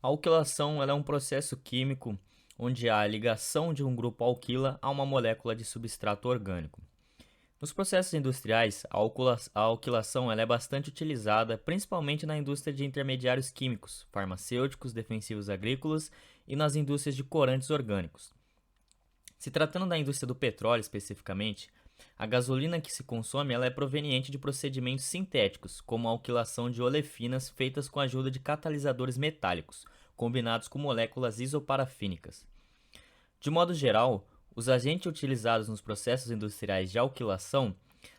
A alquilação ela é um processo químico onde há a ligação de um grupo alquila a uma molécula de substrato orgânico. Nos processos industriais, a alquilação ela é bastante utilizada, principalmente na indústria de intermediários químicos, farmacêuticos, defensivos agrícolas e nas indústrias de corantes orgânicos. Se tratando da indústria do petróleo especificamente, a gasolina que se consome ela é proveniente de procedimentos sintéticos, como a alquilação de olefinas feitas com a ajuda de catalisadores metálicos, combinados com moléculas isoparafínicas. De modo geral, os agentes utilizados nos processos industriais de alquilação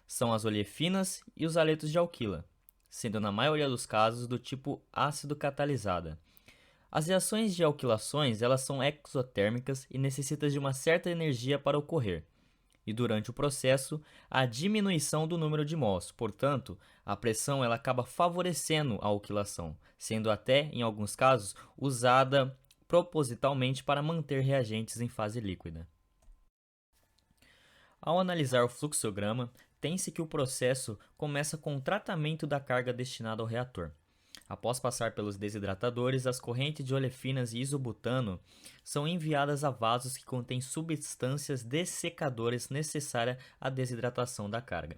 são as olefinas e os aletos de alquila, sendo na maioria dos casos do tipo ácido catalisada. As reações de alquilações elas são exotérmicas e necessitam de uma certa energia para ocorrer. E durante o processo, há diminuição do número de mols, portanto, a pressão ela acaba favorecendo a alquilação, sendo até, em alguns casos, usada propositalmente para manter reagentes em fase líquida. Ao analisar o fluxograma, tem-se que o processo começa com o tratamento da carga destinada ao reator. Após passar pelos desidratadores, as correntes de olefinas e isobutano são enviadas a vasos que contêm substâncias dessecadoras necessárias à desidratação da carga.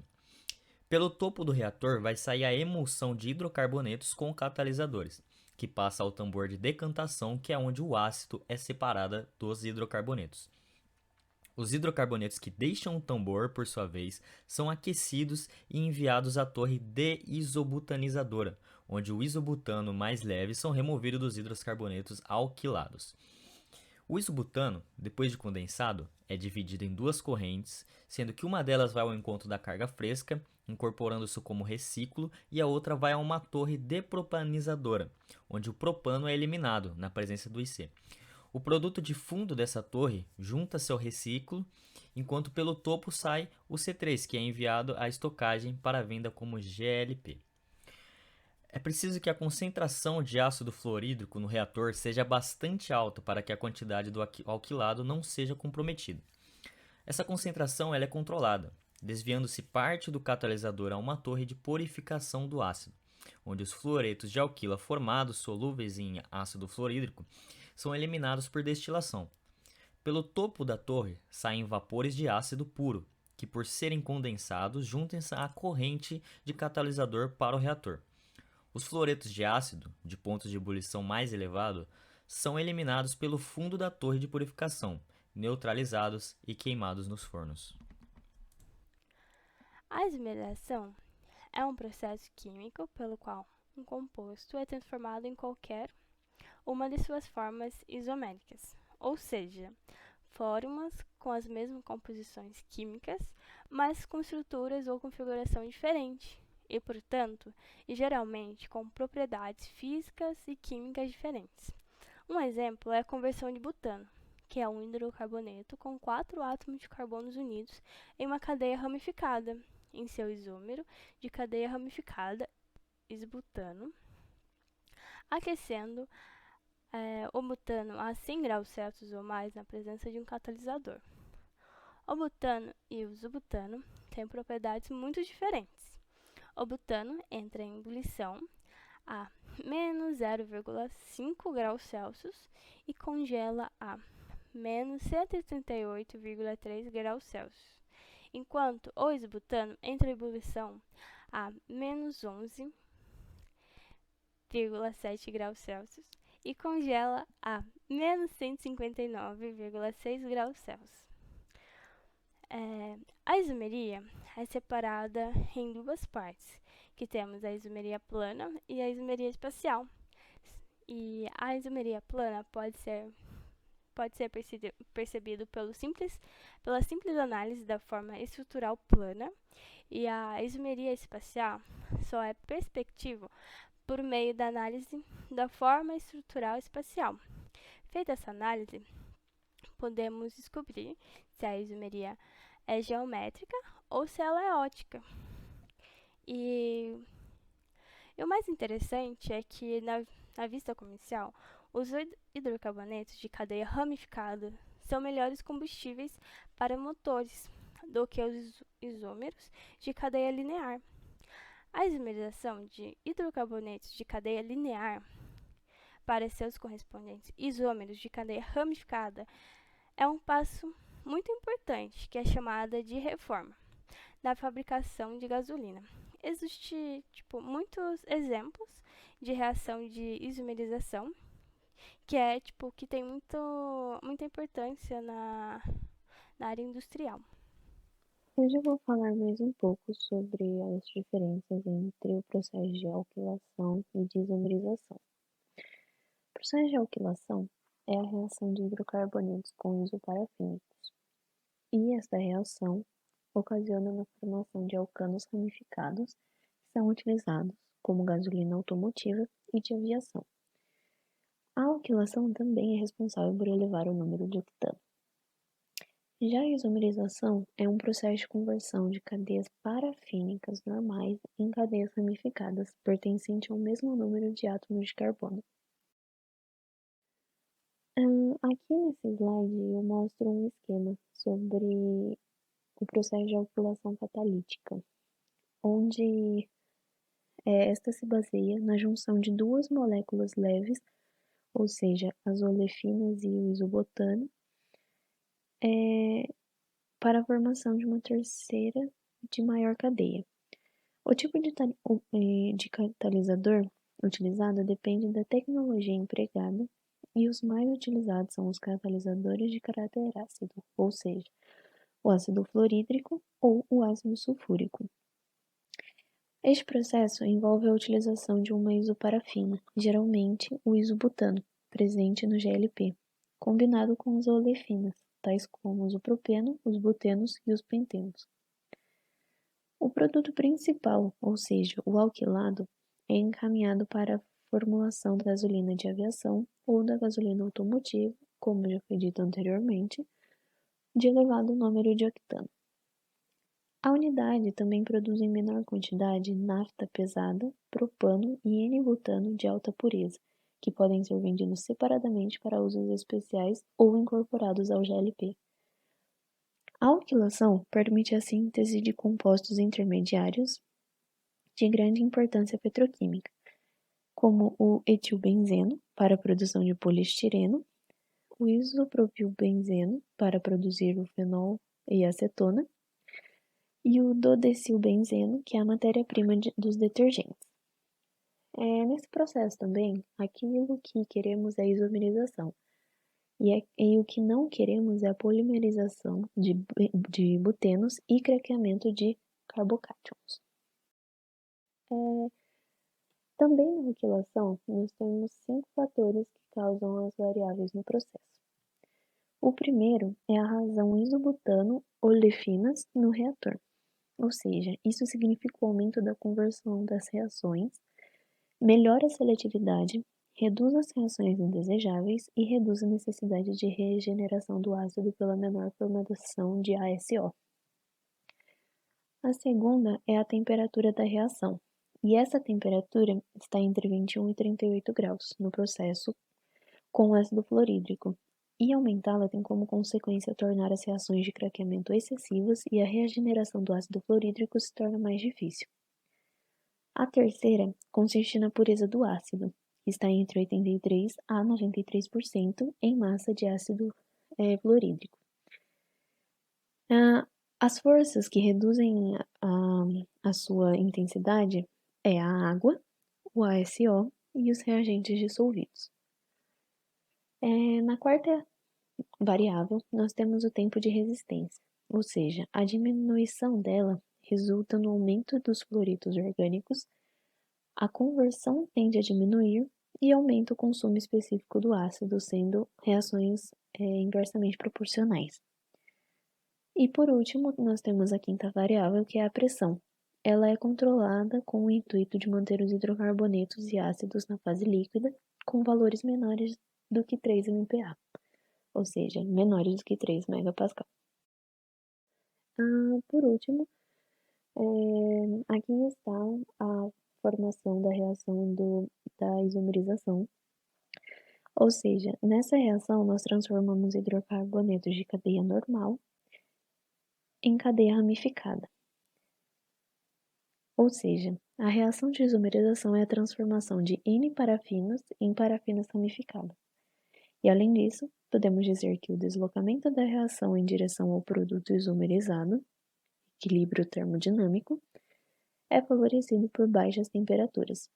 Pelo topo do reator vai sair a emulsão de hidrocarbonetos com catalisadores, que passa ao tambor de decantação, que é onde o ácido é separado dos hidrocarbonetos. Os hidrocarbonetos que deixam o tambor, por sua vez, são aquecidos e enviados à torre deisobutanizadora, onde o isobutano mais leve são removidos dos hidrocarbonetos alquilados. O isobutano, depois de condensado, é dividido em duas correntes, sendo que uma delas vai ao encontro da carga fresca, incorporando-se como reciclo, e a outra vai a uma torre depropanizadora, onde o propano é eliminado na presença do IC. O produto de fundo dessa torre junta-se ao reciclo, enquanto pelo topo sai o C3, que é enviado à estocagem para venda como GLP. É preciso que a concentração de ácido fluorídrico no reator seja bastante alta para que a quantidade do alquilado não seja comprometida. Essa concentração ela é controlada, desviando-se parte do catalisador a uma torre de purificação do ácido, onde os fluoretos de alquila formados solúveis em ácido fluorídrico são eliminados por destilação. Pelo topo da torre saem vapores de ácido puro, que por serem condensados juntam-se à corrente de catalisador para o reator. Os fluoretos de ácido, de pontos de ebulição mais elevado, são eliminados pelo fundo da torre de purificação, neutralizados e queimados nos fornos. A esmerização é um processo químico pelo qual um composto é transformado em qualquer uma de suas formas isoméricas, ou seja, formas com as mesmas composições químicas, mas com estruturas ou configuração diferente, e, portanto, e geralmente com propriedades físicas e químicas diferentes. Um exemplo é a conversão de butano, que é um hidrocarboneto com 4 átomos de carbono unidos em uma cadeia ramificada, em seu isômero de cadeia ramificada, isbutano, aquecendo o butano a 100 graus Celsius ou mais na presença de um catalisador. O butano e o isobutano têm propriedades muito diferentes. O butano entra em ebulição a menos 0,5 graus Celsius e congela a menos 138,3 graus Celsius, enquanto o isbutano entra em ebulição a menos 11,7 graus Celsius e congela a menos 159,6 graus Celsius. A isomeria é separada em duas partes, que temos a isomeria plana e a isomeria espacial. E a isomeria plana pode ser percebido pela simples análise da forma estrutural plana, e a isomeria espacial só é perspectiva por meio da análise da forma estrutural espacial. Feita essa análise, podemos descobrir se a isomeria é geométrica ou se ela é ótica. E o mais interessante é que, na vista comercial, os hidrocarbonetos de cadeia ramificada são melhores combustíveis para motores do que os isômeros de cadeia linear. A isomerização de hidrocarbonetos de cadeia linear para seus correspondentes isômeros de cadeia ramificada é um passo muito importante, que é chamada de reforma da fabricação de gasolina. Existem muitos exemplos de reação de isomerização, que é que tem muita importância na área industrial. Hoje eu vou falar mais um pouco sobre as diferenças entre o processo de alquilação e de isomerização. O processo de alquilação é a reação de hidrocarbonetos com isoparafínicos, e esta reação ocasiona na formação de alcanos ramificados que são utilizados como gasolina automotiva e de aviação. A alquilação também é responsável por elevar o número de octano. Já a isomerização é um processo de conversão de cadeias parafínicas normais em cadeias ramificadas, pertencente ao mesmo número de átomos de carbono. Aqui nesse slide eu mostro um esquema sobre o processo de alquilação catalítica, onde esta se baseia na junção de duas moléculas leves, ou seja, as olefinas e o isobutano, para a formação de uma terceira de maior cadeia. O tipo de catalisador utilizado depende da tecnologia empregada, e os mais utilizados são os catalisadores de caráter ácido, ou seja, o ácido fluorídrico ou o ácido sulfúrico. Este processo envolve a utilização de uma isoparafina, geralmente o isobutano, presente no GLP, combinado com as olefinas, tais como o propeno, os butenos e os pentenos. O produto principal, ou seja, o alquilado, é encaminhado para a formulação da gasolina de aviação ou da gasolina automotiva, como já foi dito anteriormente, de elevado número de octano. A unidade também produz em menor quantidade nafta pesada, propano e N-butano de alta pureza, que podem ser vendidos separadamente para usos especiais ou incorporados ao GLP. A alquilação permite a síntese de compostos intermediários de grande importância petroquímica, como o etilbenzeno para a produção de poliestireno, o isopropilbenzeno para produzir o fenol e acetona, e o dodecilbenzeno, que é a matéria-prima dos detergentes. Nesse processo também, aquilo que queremos é a isomerização, e o que não queremos é a polimerização de butenos e craqueamento de carbocátions. Também na alquilação, nós temos 5 fatores que causam as variáveis no processo. O primeiro é a razão isobutano-olefinas no reator, ou seja, isso significa o aumento da conversão das reações, melhora a seletividade, reduz as reações indesejáveis e reduz a necessidade de regeneração do ácido pela menor formação de ASO. A segunda é a temperatura da reação, e essa temperatura está entre 21 e 38 graus no processo com ácido fluorídrico, e aumentá-la tem como consequência tornar as reações de craqueamento excessivas e a regeneração do ácido fluorídrico se torna mais difícil. A terceira consiste na pureza do ácido, que está entre 83 a 93% em massa de ácido fluorídrico. As forças que reduzem a sua intensidade é a água, o ASO e os reagentes dissolvidos. Na quarta variável, nós temos o tempo de resistência, ou seja, a diminuição dela resulta no aumento dos fluoritos orgânicos, a conversão tende a diminuir e aumenta o consumo específico do ácido, sendo reações inversamente proporcionais. E por último, nós temos a quinta variável, que é a pressão. Ela é controlada com o intuito de manter os hidrocarbonetos e ácidos na fase líquida com valores menores do que 3 MPa, ou seja, menores do que 3 megapascal. Por último, aqui está a formação da reação da isomerização, ou seja, nessa reação nós transformamos hidrocarbonetos de cadeia normal em cadeia ramificada. Ou seja, A reação de isomerização é a transformação de N-parafinos em parafinas ramificadas. E além disso, podemos dizer que o deslocamento da reação em direção ao produto isomerizado, equilíbrio termodinâmico, é favorecido por baixas temperaturas.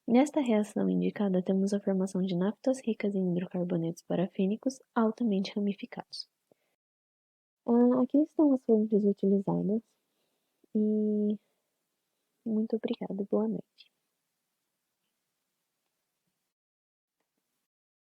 Nesta reação indicada, temos a formação de naftas ricas em hidrocarbonetos parafínicos altamente ramificados. Aqui estão as fontes utilizadas e muito obrigada e boa noite.